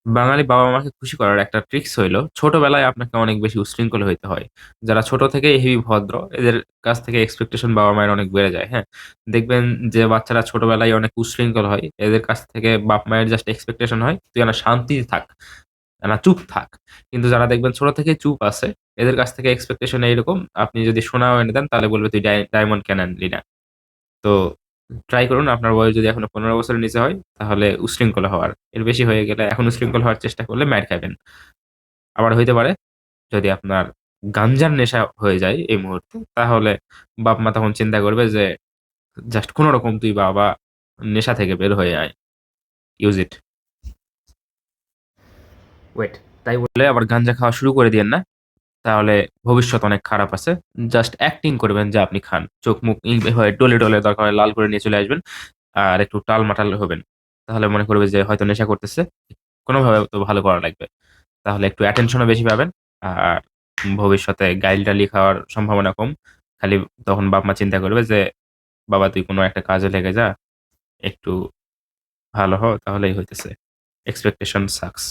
বাঙালি বাবা-মাকে খুশি করার একটা ট্রিক্স হইলো, ছোটবেলায় আপনাকে অনেক বেশি উচ্ছৃঙ্খল হইতে হয়। যারা ছোট থেকেই হেভি ভদ্র, এদের কাছ থেকে এক্সপেকটেশন বাবা-মায়ের অনেক বেড়ে যায়, হ্যাঁ? দেখবেন যে বাচ্চারা ছোটবেলায় অনেক উচ্ছৃঙ্খল হয়, এদের কাছ থেকে বাপ-মায়ের জাস্ট এক্সপেকটেশন হয়, "তুই না শান্তিতে থাক, না চুপ থাক।" কিন্তু যারা দেখবেন ছোট থেকেই চুপ আছে, এদের কাছ থেকে এক্সপেকটেশন এইরকম, আপনি যদি সোনাও এনে দেন, তাহলে বলবে, "তুই ডায়মন্ড কেন আনলি না?" তো ট্রাই করুন আপনার বয়স যদি এখনো ১৫ বছরের নিচে হয়, তাহলে উশৃঙ্খল হওয়ার। এর বেশি হয়ে গেলে এখন উশৃঙ্খল হওয়ার চেষ্টা করলে মাইর খাবেন। আবার হইতে পারে যদি আপনার গাঞ্জার নেশা হয়ে যায় এই মুহূর্তে, তাহলে বাপ-মা তখন চিন্তা করবে যে জাস্ট কোনরকম তুই বাবা নেশা থেকে বের হয়ে আয়। Use it. ওয়েট। তাই বলে আবার গাঞ্জা খাওয়া শুরু করে দিয়েন না। তাহলে ভবিষ্যৎ অনেক খারাপ আছে। জাস্ট অ্যাক্টিং করবেন যে আপনি খান। চোখ-মুখ হয়ে ডলে দরকার হয় লাল করে নিয়ে চলে আসবেন। আর একটু টালমাটাল হবেন। তাহলে মনে করবে যে হয়তো নেশা করতেছে। কোনভাবে তো ভালো করা লাগবে। তাহলে একটু অ্যাটেনশন ও বেশি পাবেন। আর ভবিষ্যতে গাইল-টাইলি খাওয়ার সম্ভাবনা কম। খালি তখন বাপ-মা চিন্তা করবে যে, "বাবা তুই কোন একটা কাজে লেগে যা। একটু ভালো হ তাহলেই হইতেছে।" Expectation sucks.